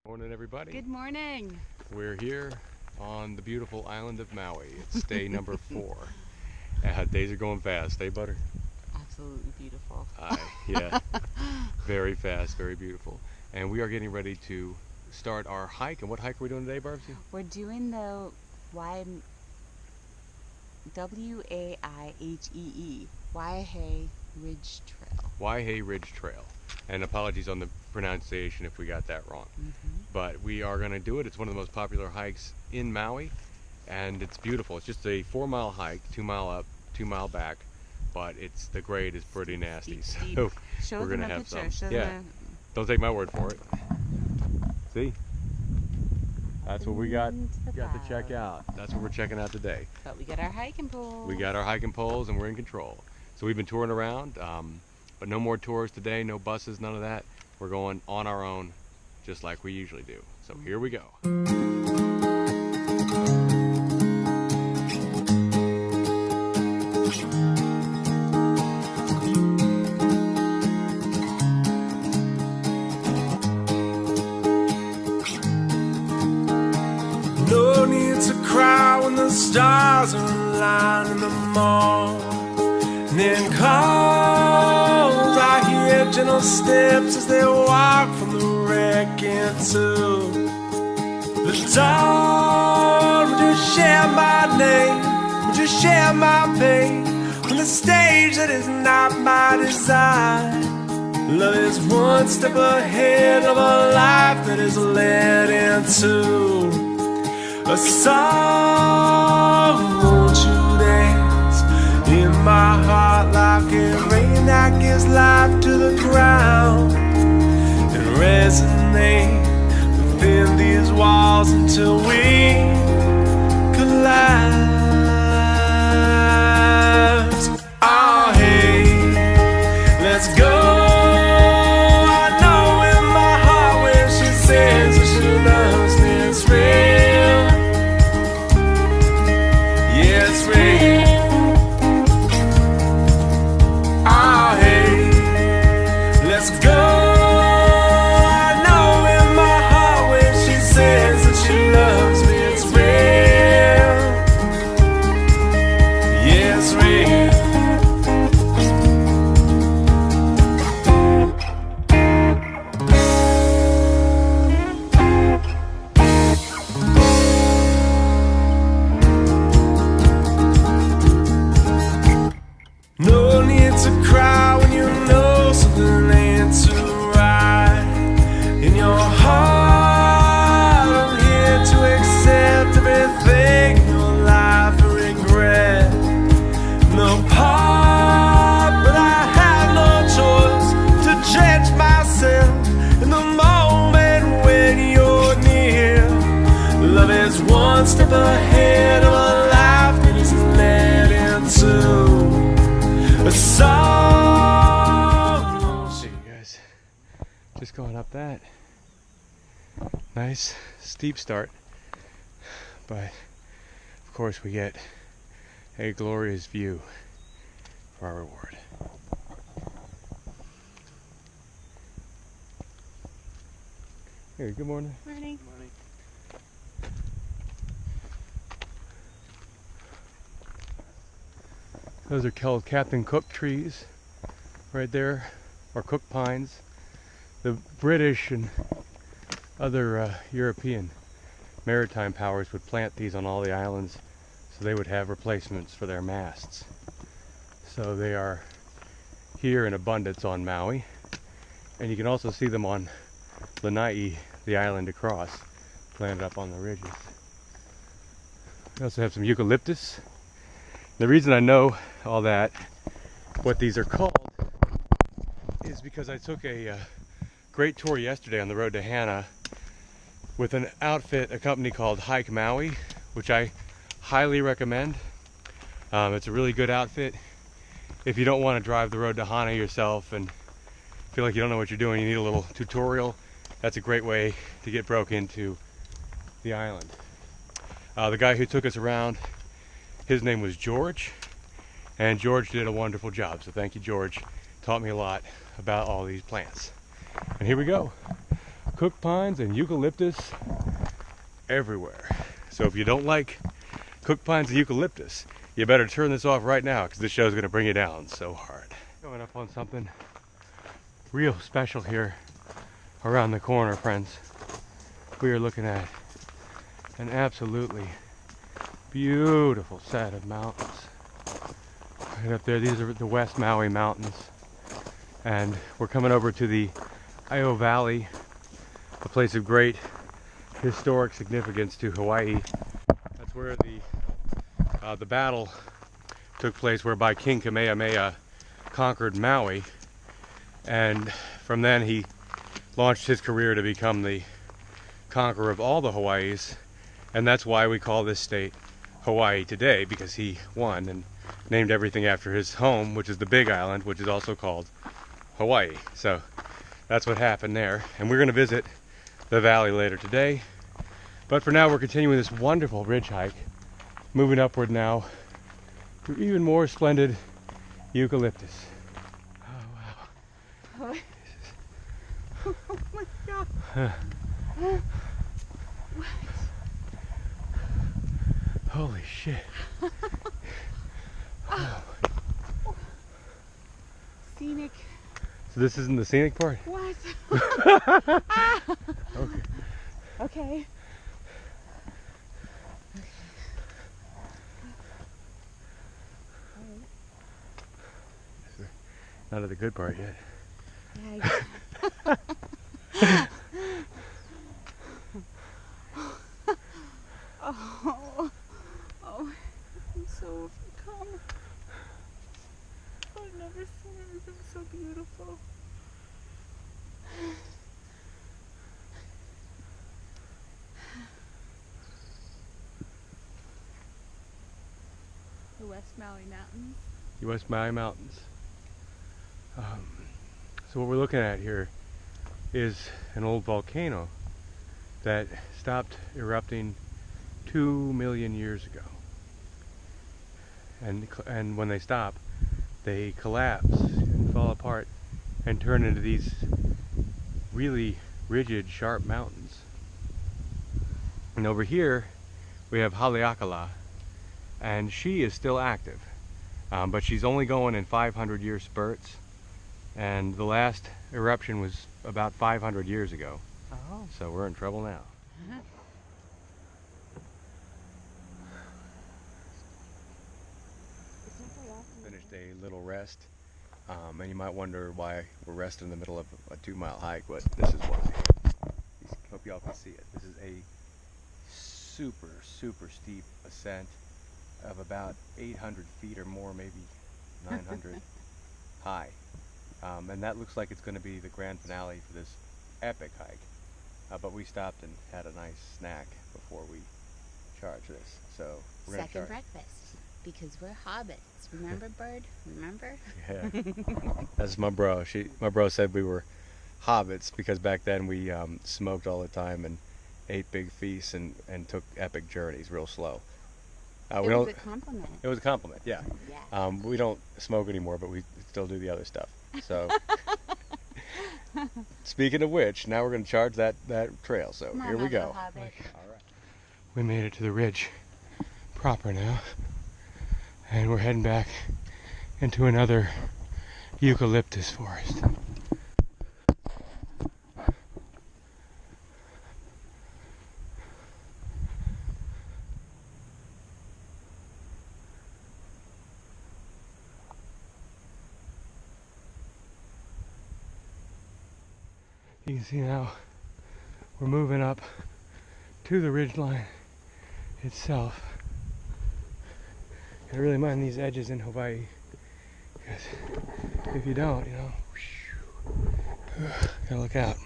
Morning, everybody. Good morning. We're here on the beautiful island of Maui. It's day number 4. Days are going fast, eh, Butter? Absolutely beautiful. Yeah, very fast, very beautiful. And we are getting ready to start our hike. And what hike are we doing today, Barbsy? We're doing the W-A-I-H-E-E, Waihee Ridge Trail. Waihee Ridge Trail. And apologies on the pronunciation if we got that wrong. But we are going to do it. It's one of the most popular hikes in Maui, and it's beautiful. It's just a 4-mile hike, 2 mile up, 2 mile back, but the grade is pretty nasty. So Show we're them going to a have picture. some. Yeah, don't take my word for it. See? That's what we got to check out. That's what we're checking out today. But we got our hiking poles. We got our hiking poles and we're in control. So we've been touring around, but no more tours today, no buses, none of that. We're going on our own, just like we usually do. So here we go. No need to cry when the stars are aligned in the morning calls. I hear gentle steps as they walk from the wreck into the dawn. Would you share my name? Would you share my pain on the stage that is not my design? Love is one step ahead of a life that is led into a song. Won't you dance in my heart like a rain that gives life to the ground and resonate within these walls until we collapse. Oh hey, let's go. I know in my heart when she says that she loves me, it's real. Yeah, it's real. Oh hey, let's go. I know in my heart when she says that she loves me, it's real. Yeah, it's real. No need to cry when you know something ain't too right in your heart. I'm here to accept everything in your life and regret no part, but I have no choice to judge myself in the moment when you're near. Love is one step ahead of a life that is led into a song. See you guys, just going up that nice steep start, but of course we get a glorious view for our reward. Here, good morning. Morning. Those are called Captain Cook trees right there, or Cook pines. The British and other European maritime powers would plant these on all the islands so they would have replacements for their masts. So they are here in abundance on Maui, and you can also see them on Lanai, the island across, planted up on the ridges. We also have some eucalyptus. The reason I know all that, what these are called, is because I took a great tour yesterday on the road to Hana with an outfit, a company called Hike Maui, which I highly recommend. It's a really good outfit. If you don't want to drive the road to Hana yourself and feel like you don't know what you're doing, you need a little tutorial, that's a great way to get broke into the island. The guy who took us around, his name was George, and George did a wonderful job. So thank you, George. Taught me a lot about all these plants. And here we go. cook pines and eucalyptus everywhere. So if you don't like cook pines and eucalyptus, you better turn this off right now, because this show is going to bring you down so hard. Going up on something real special here around the corner, friends. We are looking at an absolutely beautiful set of mountains. Right up there, these are the West Maui Mountains. And we're coming over to the Iao Valley, a place of great historic significance to Hawaii. That's where the battle took place whereby King Kamehameha conquered Maui. And from then he launched his career to become the conqueror of all the Hawaiis. And that's why we call this state Hawaii today, because he won and named everything after his home, which is the Big Island, which is also called Hawaii. So that's what happened there. And we're going to visit the valley later today. But for now, we're continuing this wonderful ridge hike, moving upward now through even more splendid eucalyptus. Oh, wow. Oh my God. What? Holy shit. Oh. Scenic. So this isn't the scenic part? What? Okay. Okay. Not at the good part yet. Yeah, oh, I'm so overcome. I've never seen anything so beautiful. The West Maui Mountains. The West Maui Mountains. So what we're looking at here is an old volcano that stopped erupting 2 million years ago. And when they stop, they collapse and fall apart and turn into these really rigid, sharp mountains. And over here we have Haleakala, and she is still active, but she's only going in 500-year spurts, and the last eruption was about 500 years ago. Oh. So we're in trouble now. Finished a little rest, and you might wonder why we're resting in the middle of a 2-mile hike, but this is why. Hope y'all can see it. This is a super, super steep ascent of about 800 feet or more, maybe 900 high. And that looks like it's going to be the grand finale for this epic hike. But we stopped and had a nice snack before we charged this. So we're going to Second breakfast, because we're hobbits. Remember, Bird? Remember? Yeah. That's my bro. My bro said we were hobbits because back then we smoked all the time and ate big feasts and took epic journeys real slow. It was a compliment. It was a compliment, yeah. Yeah. We don't smoke anymore, but we still do the other stuff. So, speaking of which, now we're going to charge that trail. So here we go. All right. We made it to the ridge proper now, and we're heading back into another eucalyptus forest. You can see now we're moving up to the ridgeline itself. Gotta really mind these edges in Hawaii, because if you don't, you know, gotta look out.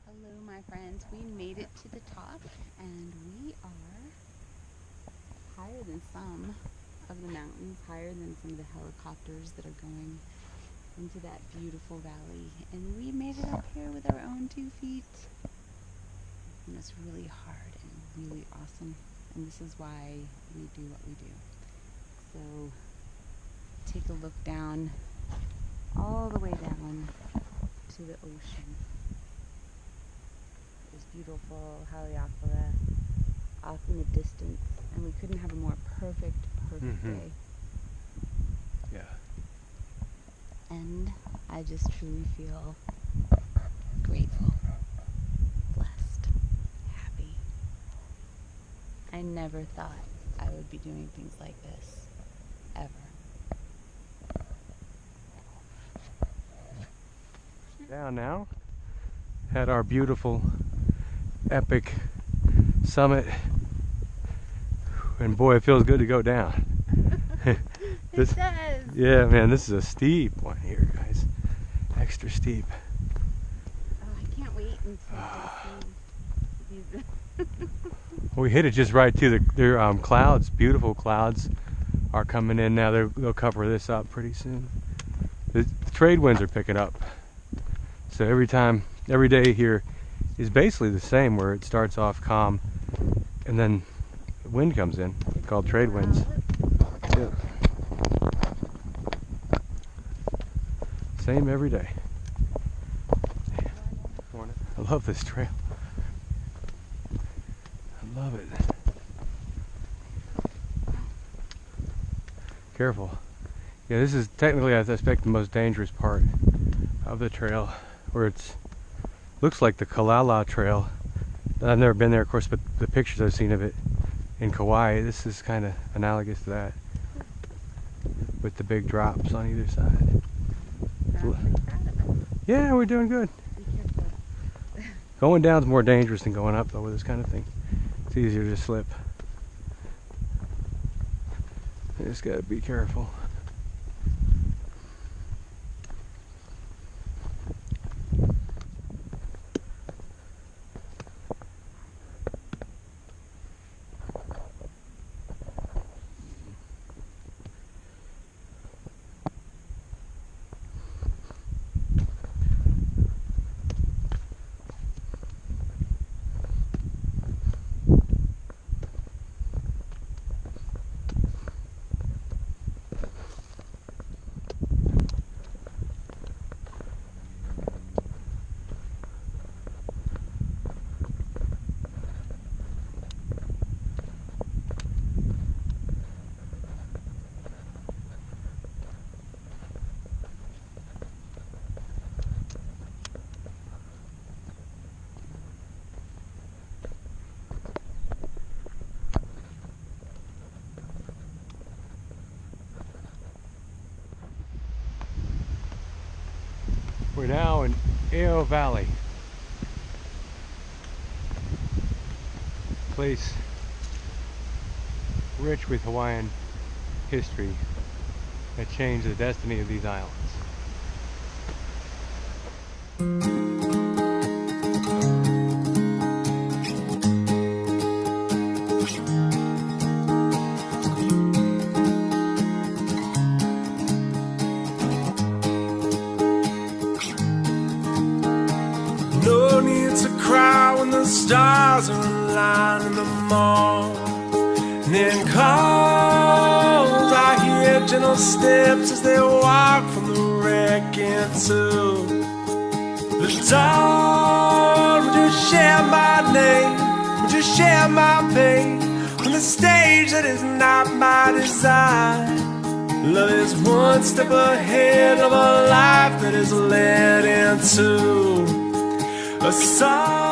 Hello, my friends. We made it to the top, and we are higher than some of the mountains, higher than some of the helicopters that are going into that beautiful valley, and we made it up here with our own 2 feet, and it's really hard and really awesome, and this is why we do what we do. So take a look down, all the way down to to the ocean. There's beautiful Haleakala off in the distance, and we couldn't have a more perfect day. Yeah. And I just truly feel grateful, blessed, happy. I never thought I would be doing things like this, ever. Down now. Had our beautiful, epic summit. And boy, it feels good to go down. It does. Yeah, man, this is a steep one here, guys. Extra steep. Oh, I can't wait until I see these. We hit it just right too. The clouds, beautiful clouds, are coming in now. They'll cover this up pretty soon. The trade winds are picking up. So every day here is basically the same, where it starts off calm and then the wind comes in, called trade winds. Yeah. Same every day. Morning. I love this trail. I love it. Careful. Yeah, this is technically, I suspect, the most dangerous part of the trail, where it's looks like the Kalala Trail. I've never been there, of course, but the pictures I've seen of it in Kauai, this is kind of analogous to that, with the big drops on either side. Yeah, we're doing good. Going down's more dangerous than going up, though, with this kind of thing. It's easier to slip. You just gotta be careful. We're now in Iao Valley. Place rich with Hawaiian history that changed the destiny of these islands. No need to cry when the stars are aligned in the morning calls. I hear gentle steps as they walk from the wreck into the dawn. Would you share my name? Would you share my pain on the stage that is not my design? Love is one step ahead of a life that is led into a song.